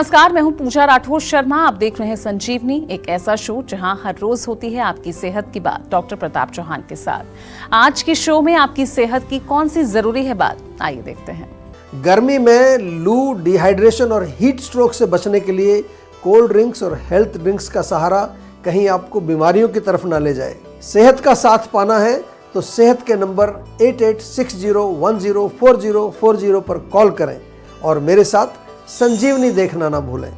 नमस्कार, मैं हूं पूजा राठौर शर्मा। आप देख रहे हैं संजीवनी, एक ऐसा शो जहां हर रोज होती है आपकी सेहत की बात डॉक्टर प्रताप चौहान के साथ। आज के शो में आपकी सेहत की कौन सी जरूरी है बात, आइए देखते हैं। गर्मी में लू, डिहाइड्रेशन और हीट स्ट्रोक से बचने के लिए कोल्ड ड्रिंक्स और हेल्थ ड्रिंक्स का सहारा कहीं आपको बीमारियों की तरफ ना ले जाए। सेहत का साथ पाना है तो सेहत के नंबर 8860104040 पर कॉल करें और मेरे साथ संजीवनी देखना ना भूलें।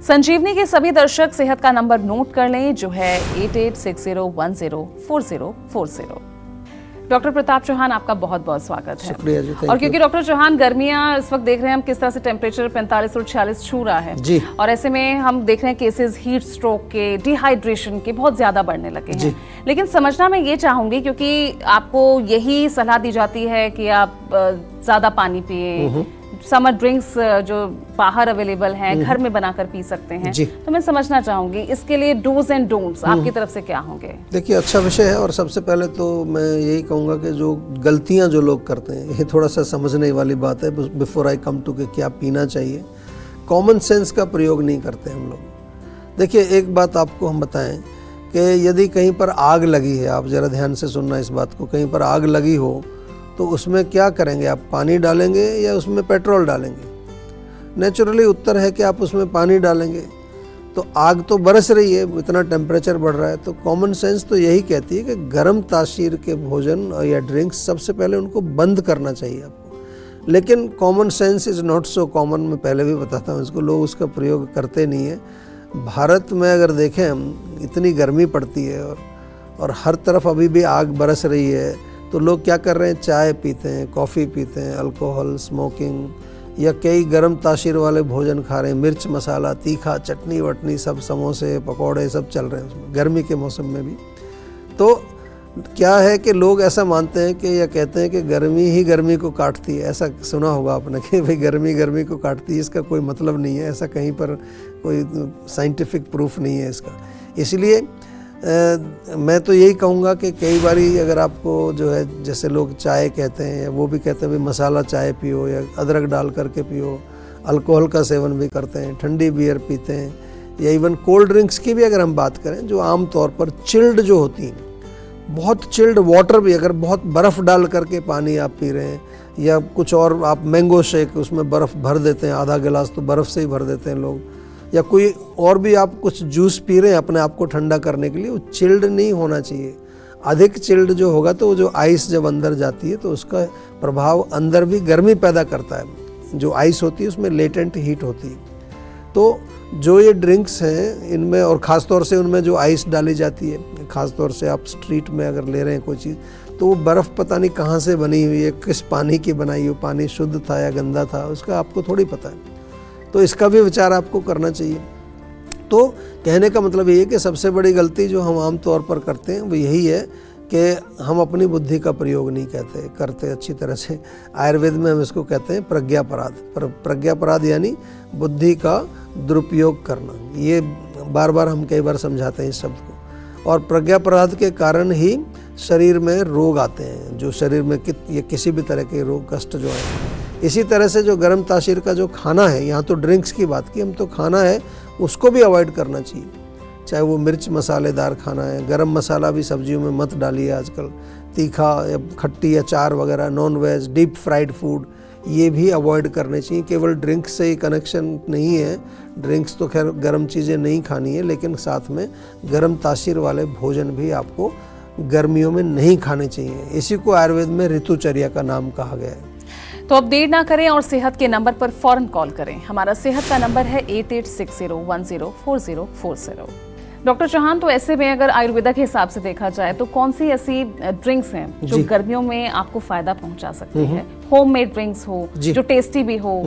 संजीवनी के सभी दर्शक सेहत का नंबर नोट कर लें, जो है 8860104040। डॉक्टर प्रताप चौहान, आपका बहुत बहुत स्वागत है। शुक्रिया जी। और क्योंकि डॉक्टर चौहान, गर्मियां इस वक्त देख रहे हैं हम किस तरह से टेम्परेचर 45 और 46 छू रहा है जी। और ऐसे में हम देख रहे हैं केसेस हीट स्ट्रोक के, डिहाइड्रेशन के बहुत ज्यादा बढ़ने लगे हैं। लेकिन समझना मैं ये चाहूंगी, क्योंकि आपको यही सलाह दी जाती है कि आप ज्यादा पानी पिए, समर ड्रिंक्स जो बाहर अवेलेबल हैं घर में बनाकर पी सकते हैं, तो मैं समझना चाहूंगी इसके लिए डूज एंड डोंट्स आपकी तरफ से क्या होंगे? देखिए, अच्छा विषय है और सबसे पहले तो मैं यही कहूँगा कि जो गलतियाँ जो लोग करते हैं ये थोड़ा सा समझने वाली बात है। बिफोर आई कम टू के क्या पीना चाहिए, कॉमन सेंस का प्रयोग नहीं करते हम लोग। देखिए, एक बात आपको हम बताएं कि यदि कहीं पर आग लगी है, आप ज़रा ध्यान से सुनना इस बात को, कहीं पर आग लगी हो तो उसमें क्या करेंगे आप? पानी डालेंगे या उसमें पेट्रोल डालेंगे? नेचुरली उत्तर है कि आप उसमें पानी डालेंगे। तो आग तो बरस रही है, इतना टेम्परेचर बढ़ रहा है, तो कॉमन सेंस तो यही कहती है कि गर्म तासीर के भोजन या ड्रिंक्स सबसे पहले उनको बंद करना चाहिए आपको। लेकिन common sense is not so common, मैं पहले भी बताता हूँ इसको, लोग उसका प्रयोग करते नहीं है। भारत में अगर देखें हम, इतनी गर्मी पड़ती है और हर तरफ अभी भी आग बरस रही है, तो लोग क्या कर रहे हैं? चाय पीते हैं, कॉफ़ी पीते हैं, अल्कोहल, स्मोकिंग या कई गर्म तासीर वाले भोजन खा रहे हैं, मिर्च मसाला, तीखा, चटनी वटनी, सब समोसे पकौड़े सब चल रहे हैं उसमें, गर्मी के मौसम में भी। तो क्या है कि लोग ऐसा मानते हैं कि या कहते हैं कि गर्मी ही गर्मी को काटती है। ऐसा सुना होगा आपने कि भाई गर्मी गर्मी को काटती है, इसका कोई मतलब नहीं है, ऐसा कहीं पर कोई साइंटिफिक प्रूफ नहीं है इसका। इसलिए मैं तो यही कहूँगा कि कई बारी अगर आपको जो है, जैसे लोग चाय कहते हैं या वो भी कहते हैं भाई मसाला चाय पियो या अदरक डाल करके पियो, अल्कोहल का सेवन भी करते हैं, ठंडी बियर पीते हैं, या इवन कोल्ड ड्रिंक्स की भी अगर हम बात करें जो आम तौर पर चिल्ड जो होती हैं, बहुत चिल्ड वाटर भी, अगर बहुत बर्फ़ डाल करके पानी आप पी रहे हैं या कुछ और, आप मैंगो शेक उसमें बर्फ़ भर देते हैं, आधा गिलास तो बर्फ़ से ही भर देते हैं लोग, या कोई और भी आप कुछ जूस पी रहे हैं अपने आप को ठंडा करने के लिए, वो चिल्ड नहीं होना चाहिए। अधिक चिल्ड जो होगा तो वो जो आइस जब अंदर जाती है तो उसका प्रभाव अंदर भी गर्मी पैदा करता है। जो आइस होती है उसमें लेटेंट हीट होती है। तो जो ये ड्रिंक्स हैं इनमें, और ख़ास तौर से उनमें जो आइस डाली जाती है, ख़ास तौर से आप स्ट्रीट में अगर ले रहे हैं कोई चीज़, तो वो बर्फ़ पता नहीं कहाँ से बनी हुई है, किस पानी की बनाई हुई, पानी शुद्ध था या गंदा था, उसका आपको थोड़ी पता है। तो इसका भी विचार आपको करना चाहिए। तो कहने का मतलब ये है कि सबसे बड़ी गलती जो हम आम तौर पर करते हैं वो यही है कि हम अपनी बुद्धि का प्रयोग नहीं करते अच्छी तरह से। आयुर्वेद में हम इसको कहते हैं प्रज्ञापराध। प्रज्ञापराध यानी बुद्धि का दुरुपयोग करना। ये बार बार हम कई बार समझाते हैं इस शब्द को। और प्रज्ञापराध के कारण ही शरीर में रोग आते हैं, जो शरीर में ये किसी भी तरह के रोग कष्ट जो है। इसी तरह से जो गर्म तासीर का जो खाना है, यहाँ तो ड्रिंक्स की बात की, हम तो खाना है उसको भी अवॉइड करना चाहिए। चाहे वो मिर्च मसालेदार खाना है, गरम मसाला भी सब्जियों में मत डालिए आजकल, तीखा या खट्टी अचार वगैरह, non veg, deep fried food, ये भी अवॉइड करने चाहिए। केवल ड्रिंक्स से ही कनेक्शन नहीं है, ड्रिंक्स तो खैर गर्म चीज़ें नहीं खानी है, लेकिन साथ में गर्म तासीर वाले भोजन भी आपको गर्मियों में नहीं खाने चाहिए। इसी को आयुर्वेद में ऋतुचर्या का नाम कहा गया है। तो अब देर ना करें और सेहत के नंबर पर फौरन कॉल करें। हमारा सेहत का नंबर है 8860104040। डॉक्टर चौहान, तो ऐसे में अगर आयुर्वेदा के हिसाब से देखा जाए तो कौन सी ऐसी ड्रिंक्स हैं जो गर्मियों में आपको फायदा पहुंचा सकती है? होममेड ड्रिंक्स हो जो टेस्टी भी हो।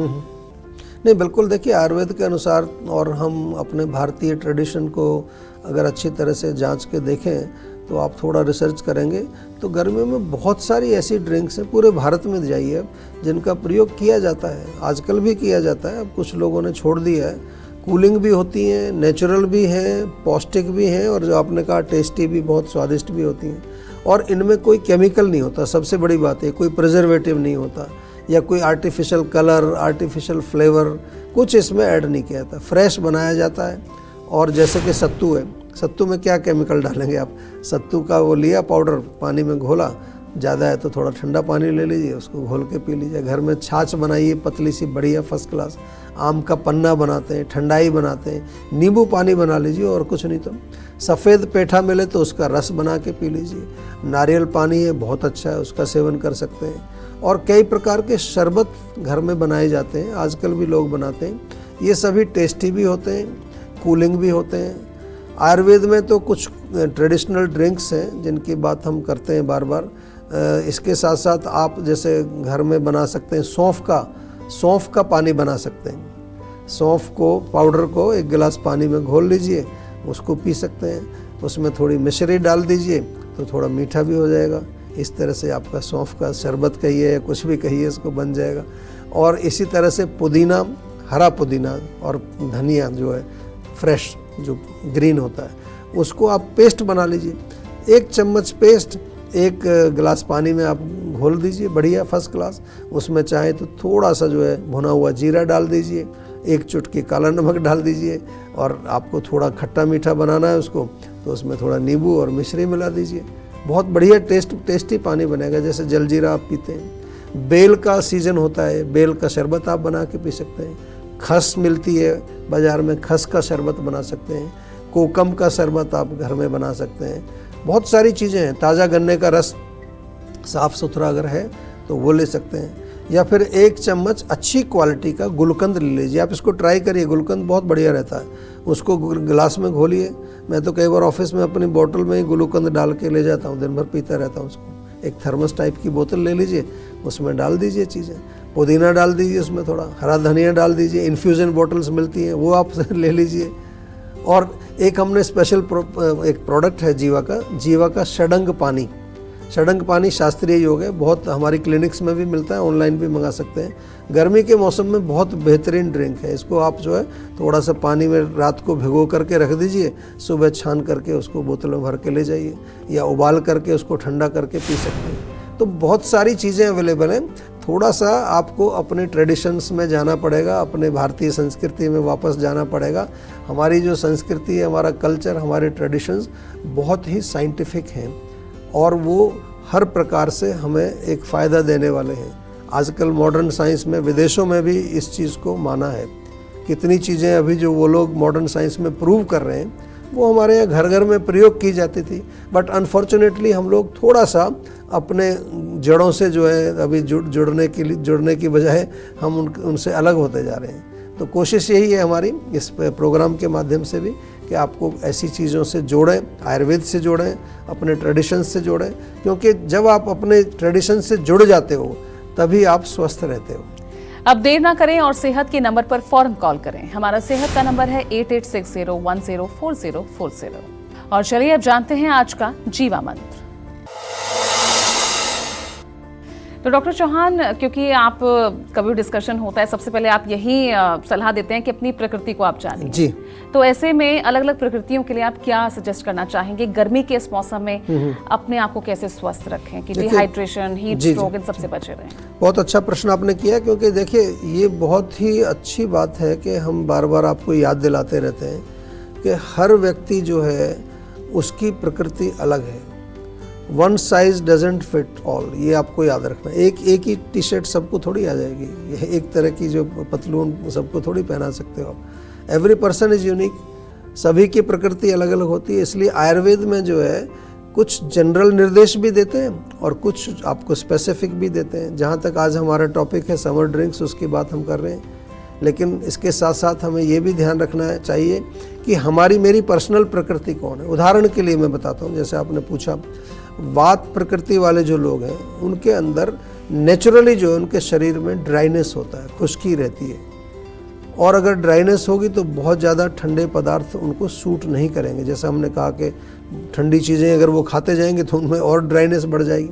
नहीं, बिल्कुल। देखिए, आयुर्वेद के अनुसार और हम अपने भारतीय ट्रेडिशन को अगर अच्छी तरह से जांच के देखें तो आप थोड़ा रिसर्च करेंगे तो गर्मियों में बहुत सारी ऐसी ड्रिंक्स हैं, पूरे भारत में जाइए अब, जिनका प्रयोग किया जाता है, आजकल भी किया जाता है। अब कुछ लोगों ने छोड़ दिया है। कूलिंग भी होती हैं, नेचुरल भी हैं, पौष्टिक भी हैं, और जो आपने कहा टेस्टी भी, बहुत स्वादिष्ट भी होती हैं। और इनमें कोई केमिकल नहीं होता, सबसे बड़ी बात है, कोई प्रिजर्वेटिव नहीं होता, या कोई आर्टिफिशियल कलर, आर्टिफिशियल फ्लेवर कुछ इसमें ऐड नहीं किया जाता, फ्रेश बनाया जाता है। और जैसे कि सत्तू है, सत्तू में क्या केमिकल डालेंगे आप? सत्तू का वो लिया पाउडर, पानी में घोला, ज़्यादा है तो थोड़ा ठंडा पानी ले लीजिए, उसको घोल के पी लीजिए। घर में छाछ बनाइए पतली सी, बढ़िया फर्स्ट क्लास। आम का पन्ना बनाते हैं, ठंडाई बनाते हैं, नींबू पानी बना लीजिए, और कुछ नहीं तो सफ़ेद पेठा मिले तो उसका रस बना के पी लीजिए। नारियल पानी है, बहुत अच्छा है, उसका सेवन कर सकते हैं। और कई प्रकार के शरबत घर में बनाए जाते हैं, आजकल भी लोग बनाते हैं। ये सभी टेस्टी भी होते हैं, कूलिंग भी होते हैं। आयुर्वेद में तो कुछ ट्रेडिशनल ड्रिंक्स हैं जिनकी बात हम करते हैं बार बार। इसके साथ साथ आप जैसे घर में बना सकते हैं, सौंफ का पानी बना सकते हैं। सौंफ को, पाउडर को 1 गिलास पानी में घोल लीजिए, उसको पी सकते हैं। उसमें थोड़ी मिश्री डाल दीजिए तो थोड़ा मीठा भी हो जाएगा। इस तरह से आपका सौंफ का शरबत कहिए या कुछ भी कहिए, इसको बन जाएगा। और इसी तरह से पुदीना, हरा पुदीना और धनिया जो है फ्रेश, जो ग्रीन होता है, उसको आप पेस्ट बना लीजिए। 1 चम्मच पेस्ट 1 गिलास पानी में आप घोल दीजिए, बढ़िया फर्स्ट क्लास। उसमें चाहे तो थोड़ा सा जो है भुना हुआ जीरा डाल दीजिए, 1 चुटकी काला नमक डाल दीजिए। और आपको थोड़ा खट्टा मीठा बनाना है उसको, तो उसमें थोड़ा नींबू और मिश्री मिला दीजिए। बहुत बढ़िया टेस्टी पानी बनेगा, जैसे जलजीरा आप पीते हैं। बेल का सीज़न होता है, बेल का शरबत आप बना के पी सकते हैं। खस मिलती है बाज़ार में, खस का शरबत बना सकते हैं। कोकम का शरबत आप घर में बना सकते हैं। बहुत सारी चीज़ें हैं। ताज़ा गन्ने का रस साफ़ सुथरा अगर है तो वो ले सकते हैं। या फिर 1 चम्मच अच्छी क्वालिटी का गुलकंद ले लीजिए। आप इसको ट्राई करिए, गुलकंद बहुत बढ़िया रहता है। उसको गिलास में घोलिए। मैं तो कई बार ऑफिस में अपनी बोतल में ही गुलकंद डाल के ले जाता हूँ, दिन भर पीता रहता हूँ उसको। एक थर्मस टाइप की बोतल ले लीजिए, उसमें डाल दीजिए चीज़ें। पुदीना डाल दीजिए, उसमें थोड़ा हरा धनिया डाल दीजिए। इन्फ्यूज़न बोतल्स मिलती हैं, वो आप ले लीजिए। और एक हमने स्पेशल एक प्रोडक्ट है जीवा का षडंग पानी। षडंग पानी शास्त्रीय योग है, बहुत हमारी क्लिनिक्स में भी मिलता है, ऑनलाइन भी मंगा सकते हैं। गर्मी के मौसम में बहुत बेहतरीन ड्रिंक है। इसको आप जो है थोड़ा सा पानी में रात को भिगो करके रख दीजिए, सुबह छान करके उसको बोतल में भर के ले जाइए, या उबाल करके उसको ठंडा करके पी सकते हैं। तो बहुत सारी चीज़ें अवेलेबल हैं। थोड़ा सा आपको अपने ट्रेडिशंस में जाना पड़ेगा, अपने भारतीय संस्कृति में वापस जाना पड़ेगा। हमारी जो संस्कृति है, हमारा कल्चर, हमारे ट्रेडिशंस बहुत ही साइंटिफिक हैं और वो हर प्रकार से हमें एक फ़ायदा देने वाले हैं। आजकल मॉडर्न साइंस में, विदेशों में भी इस चीज़ को माना है। कितनी चीज़ें अभी जो वो लोग मॉडर्न साइंस में प्रूव कर रहे हैं, वो हमारे यहाँ घर घर में प्रयोग की जाती थी। बट अनफॉर्चुनेटली हम लोग थोड़ा सा अपने जड़ों से जो है अभी जुड़ने की बजाय हम उनसे अलग होते जा रहे हैं। तो कोशिश यही है हमारी इस प्रोग्राम के माध्यम से भी कि आपको ऐसी चीज़ों से जोड़ें, आयुर्वेद से जोड़ें, अपने ट्रेडिशन से जोड़ें, क्योंकि जब आप अपने ट्रेडिशन से जुड़ जाते हो तभी आप स्वस्थ रहते हो। अब देर ना करें और सेहत के नंबर पर फौरन कॉल करें। हमारा सेहत का नंबर है 8860104040। और चलिए अब जानते हैं आज का जीवा मंत्र। तो डॉक्टर चौहान, क्योंकि आप कभी डिस्कशन होता है, सबसे पहले आप यही सलाह देते हैं कि अपनी प्रकृति को आप जानिए जी। तो ऐसे में अलग अलग प्रकृतियों के लिए आप क्या सजेस्ट करना चाहेंगे? गर्मी के इस मौसम में अपने आप को कैसे स्वस्थ रखें कि डिहाइड्रेशन, हीट स्ट्रोक, इन सबसे बचे रहें? बहुत अच्छा प्रश्न आपने किया, क्योंकि देखिए ये बहुत ही अच्छी बात है कि हम बार बार आपको याद दिलाते रहते हैं कि हर व्यक्ति जो है उसकी प्रकृति अलग है। One size doesn't fit all, ये आपको याद रखना। एक ही टी शर्ट सबको थोड़ी आ जाएगी, ये एक तरह की जो पतलून सबको थोड़ी पहना सकते हो आप। एवरी पर्सन इज़ यूनिक, सभी की प्रकृति अलग अलग होती है। इसलिए आयुर्वेद में जो है कुछ जनरल निर्देश भी देते हैं और कुछ आपको स्पेसिफिक भी देते हैं। जहाँ तक आज हमारा टॉपिक है समर ड्रिंक्स, उसकी बात हम कर रहे हैं, लेकिन इसके साथ साथ हमें ये भी ध्यान रखना चाहिए कि मेरी पर्सनल प्रकृति कौन है। उदाहरण के लिए मैं बताता हूँ, जैसे आपने पूछा, वात प्रकृति वाले जो लोग हैं उनके अंदर नेचुरली जो है उनके शरीर में ड्राइनेस होता है, खुश्की रहती है। और अगर ड्राइनेस होगी तो बहुत ज़्यादा ठंडे पदार्थ उनको सूट नहीं करेंगे। जैसे हमने कहा कि ठंडी चीज़ें अगर वो खाते जाएंगे तो उनमें और ड्राइनेस बढ़ जाएगी।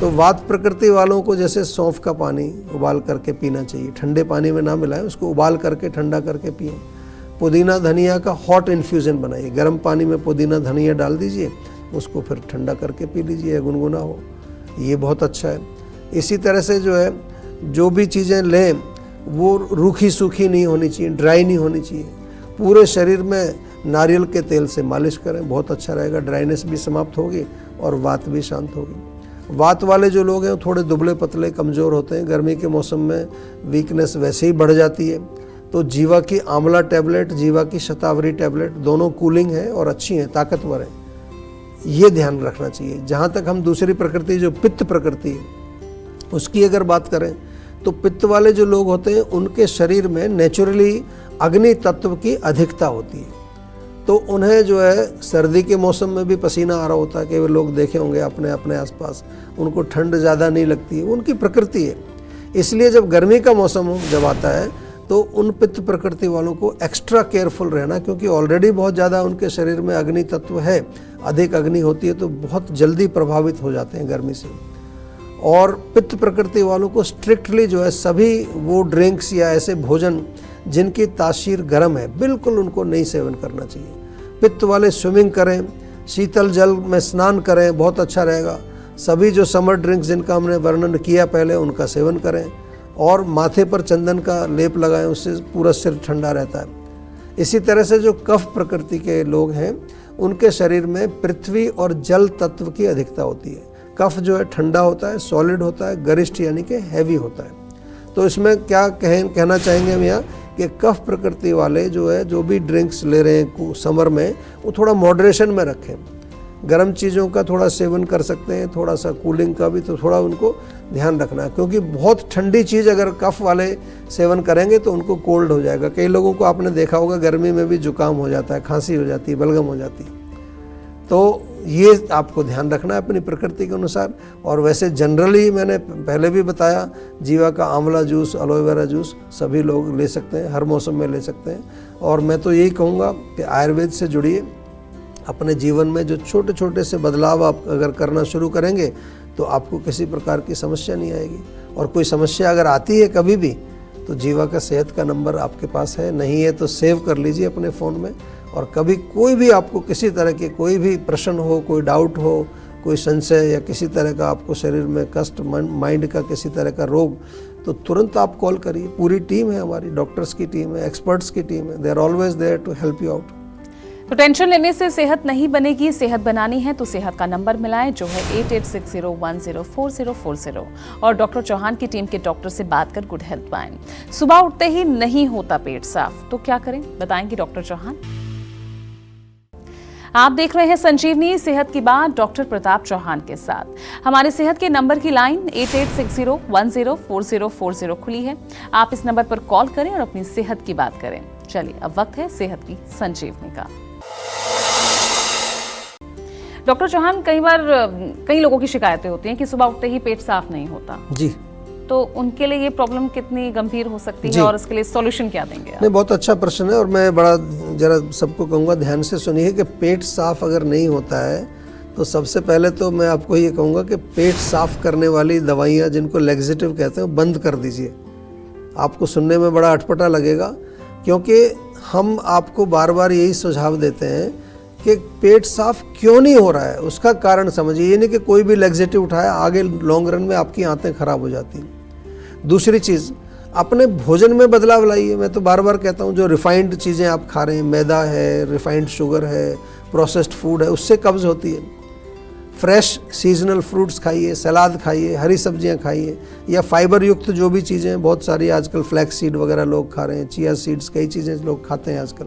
तो वात प्रकृति वालों को जैसे सौंफ का पानी उबाल करके पीना चाहिए, ठंडे पानी में ना मिलाएं, उसको उबाल करके ठंडा करके पिएं। पुदीना धनिया का हॉट इन्फ्यूज़न बनाइए, गर्म पानी में पुदीना धनिया डाल दीजिए, उसको फिर ठंडा करके पी लीजिए, गुनगुना हो, ये बहुत अच्छा है। इसी तरह से जो है जो भी चीज़ें लें वो रूखी सूखी नहीं होनी चाहिए, ड्राई नहीं होनी चाहिए। पूरे शरीर में नारियल के तेल से मालिश करें, बहुत अच्छा रहेगा, ड्राइनेस भी समाप्त होगी और वात भी शांत होगी। वात वाले जो लोग हैं वो थोड़े दुबले पतले कमज़ोर होते हैं, गर्मी के मौसम में वीकनेस वैसे ही बढ़ जाती है, तो जीवा की आंवला टैबलेट, जीवा की शतावरी टैबलेट दोनों कूलिंग है और अच्छी हैं, ताकतवर हैं, ये ध्यान रखना चाहिए। जहाँ तक हम दूसरी प्रकृति जो पित्त प्रकृति है उसकी अगर बात करें तो पित्त वाले जो लोग होते हैं उनके शरीर में नेचुरली अग्नि तत्व की अधिकता होती है, तो उन्हें जो है सर्दी के मौसम में भी पसीना आ रहा होता है, कई लोग देखे होंगे अपने अपने आसपास, उनको ठंड ज़्यादा नहीं लगती है, उनकी प्रकृति है। इसलिए जब गर्मी का मौसम जब आता है तो उन पित्त प्रकृति वालों को एक्स्ट्रा केयरफुल रहना, क्योंकि ऑलरेडी बहुत ज़्यादा उनके शरीर में अग्नि तत्व है, अधिक अग्नि होती है तो बहुत जल्दी प्रभावित हो जाते हैं गर्मी से। और पित्त प्रकृति वालों को स्ट्रिक्टली जो है सभी वो ड्रिंक्स या ऐसे भोजन जिनकी तासीर गर्म है बिल्कुल उनको नहीं सेवन करना चाहिए। पित्त वाले स्विमिंग करें, शीतल जल में स्नान करें, बहुत अच्छा रहेगा। सभी जो समर ड्रिंक्स जिनका हमने वर्णन किया पहले उनका सेवन करें, और माथे पर चंदन का लेप लगाएं, उससे पूरा सिर ठंडा रहता है। इसी तरह से जो कफ प्रकृति के लोग हैं उनके शरीर में पृथ्वी और जल तत्व की अधिकता होती है। कफ जो है ठंडा होता है, सॉलिड होता है, गरिष्ठ यानी कि हैवी होता है। तो इसमें क्या कहना चाहेंगे हम यहाँ कि कफ प्रकृति वाले जो है जो भी ड्रिंक्स ले रहे हैं समर में वो थोड़ा मॉडरेशन में रखें। गर्म चीज़ों का थोड़ा सेवन कर सकते हैं, थोड़ा सा कूलिंग का भी, तो थोड़ा उनको ध्यान रखना है, क्योंकि बहुत ठंडी चीज़ अगर कफ वाले सेवन करेंगे तो उनको कोल्ड हो जाएगा। कई लोगों को आपने देखा होगा गर्मी में भी जुकाम हो जाता है, खांसी हो जाती है, बलगम हो जाती है। तो ये आपको ध्यान रखना है अपनी प्रकृति के अनुसार। और वैसे जनरली मैंने पहले भी बताया, जीवा का आंवला जूस, एलोवेरा जूस सभी लोग ले सकते हैं, हर मौसम में ले सकते हैं। और मैं तो यही कहूँगा कि आयुर्वेद से जुड़िए, अपने जीवन में जो छोटे छोटे से बदलाव आप अगर करना शुरू करेंगे तो आपको किसी प्रकार की समस्या नहीं आएगी। और कोई समस्या अगर आती है कभी भी तो जीवा का सेहत का नंबर आपके पास है, नहीं है तो सेव कर लीजिए अपने फ़ोन में। और कभी कोई भी आपको किसी तरह के कोई भी प्रश्न हो, कोई डाउट हो, कोई संशय या किसी तरह का आपको शरीर में कष्ट, माइंड का किसी तरह का रोग, तो तुरंत आप कॉल करिए। पूरी टीम है हमारी, डॉक्टर्स की टीम है, एक्सपर्ट्स की टीम है, they are always there to help you out. तो टेंशन लेने से सेहत नहीं बनेगी, सेहत बनानी है तो सेहत का नंबर मिलाएं जो है 8860104040 और डॉक्टर चौहान की टीम के डॉक्टर से बात कर गुड हेल्थ पाएं। सुबह उठते ही नहीं होता पेट साफ तो क्या करें, बताएंगे डॉक्टर चौहान। आप देख रहे हैं संजीवनी सेहत की बात डॉक्टर प्रताप चौहान के साथ। हमारे सेहत के नंबर की लाइन 8860104040 खुली है। आप इस नंबर पर कॉल करें और अपनी सेहत की बात करें। चलिए अब वक्त है सेहत की संजीवनी का। डॉक्टर चौहान, कई बार कई लोगों की शिकायतें होती हैं कि सुबह उठते ही पेट साफ नहीं होता जी, तो उनके लिए ये प्रॉब्लम कितनी गंभीर हो सकती है और इसके लिए सॉल्यूशन क्या देंगे आप? नहीं, बहुत अच्छा प्रश्न है और मैं बड़ा जरा सबको कहूँगा ध्यान से सुनिए कि पेट साफ अगर नहीं होता है तो सबसे पहले तो मैं आपको ये कहूँगा कि पेट साफ करने वाली दवाइयाँ जिनको लैक्सेटिव कहते हैं बंद कर दीजिए। आपको सुनने में बड़ा अटपटा लगेगा, क्योंकि हम आपको बार बार यही सुझाव देते हैं कि पेट साफ क्यों नहीं हो रहा है उसका कारण समझिए। ये नहीं कि कोई भी लैक्सेटिव उठाया, आगे लॉन्ग रन में आपकी आंतें खराब हो जाती हैं। दूसरी चीज़, अपने भोजन में बदलाव लाइए। मैं तो बार बार कहता हूँ जो रिफाइंड चीज़ें आप खा रहे हैं, मैदा है, रिफाइंड शुगर है, प्रोसेस्ड फूड है, उससे कब्ज़ होती है। फ्रेश सीजनल फ्रूट्स खाइए, सलाद खाइए, हरी सब्जियां खाइए, या फाइबर युक्त जो भी चीज़ें हैं, बहुत सारी आजकल फ्लैक्स सीड वगैरह लोग खा रहे हैं, चिया सीड्स, कई चीज़ें लोग खाते हैं आजकल।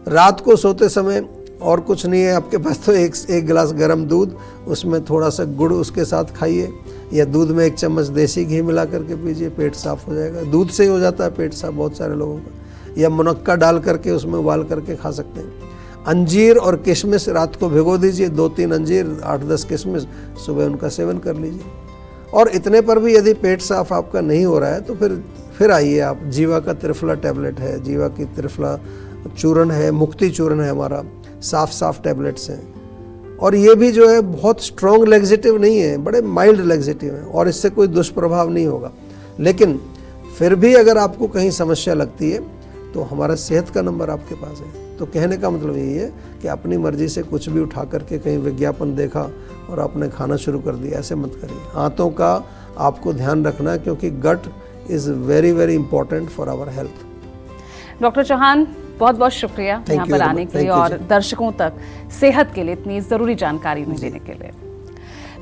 रात को सोते समय और कुछ नहीं है आपके पास तो एक गिलास गर्म दूध, उसमें थोड़ा सा गुड़ उसके साथ खाइए, या दूध में 1 चम्मच देसी घी मिला करके पीजिए, पेट साफ हो जाएगा। दूध से ही हो जाता है पेट साफ बहुत सारे लोगों का। या मुनक्का डाल करके उसमें उबाल करके खा सकते हैं। अंजीर और किशमिश रात को भिगो दीजिए, 2-3 अंजीर, 8-10 किशमिश, सुबह उनका सेवन कर लीजिए। और इतने पर भी यदि पेट साफ आपका नहीं हो रहा है तो फिर आइए आप, जीवा का त्रिफला टैबलेट है, जीवा की त्रिफला चूर्ण है, मुक्ति चूर्ण है हमारा, साफ टैबलेट्स हैं। और ये भी जो है बहुत स्ट्रॉन्ग लैक्सेटिव नहीं है, बड़े माइल्ड लैक्सेटिव हैं और इससे कोई दुष्प्रभाव नहीं होगा। लेकिन फिर भी अगर आपको कहीं समस्या लगती है तो हमारा सेहत का नंबर आपके पास है तो कहने का मतलब यही है कि अपनी मर्जी से कुछ भी उठा करके कहीं विज्ञापन देखा और आपने खाना शुरू कर दिया, ऐसे मत करिए। हाथों का आपको ध्यान रखना है क्योंकि gut is very very important for our health. Doctor Chauhan, बहुत बहुत शुक्रिया यहाँ पर आने के लिए और दर्शकों तक सेहत के लिए इतनी ज़रूरी जानकारी देने के लिए।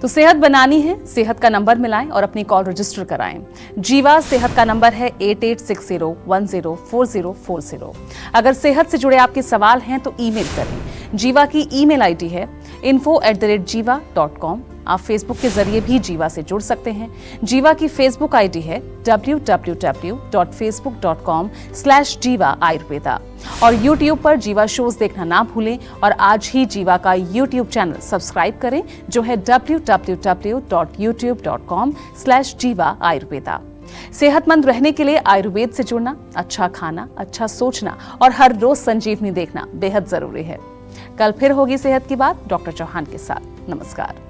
तो सेहत बनानी है, सेहत का नंबर मिलाएं और अपनी कॉल रजिस्टर कराएं। जीवा सेहत का नंबर है 8860104040। अगर सेहत से जुड़े आपके सवाल हैं तो ईमेल करें। जीवा की ईमेल आईडी है info@jiva.com। आप फेसबुक के जरिए भी जीवा से जुड़ सकते हैं। जीवा की फेसबुक आईडी है www.facebook.com/jiva ayurveda। और यूट्यूब पर जीवा शोज देखना ना भूलें और आज ही जीवा का यूट्यूब चैनल सब्सक्राइब करें जो है www.youtube.com/jiva ayurveda। सेहतमंद रहने के लिए आयुर्वेद से जुड़ना, अच्छा खाना, अच्छा सोचना और हर रोज संजीवनी देखना बेहद जरूरी है। कल फिर होगी सेहत की बात डॉक्टर चौहान के साथ। नमस्कार।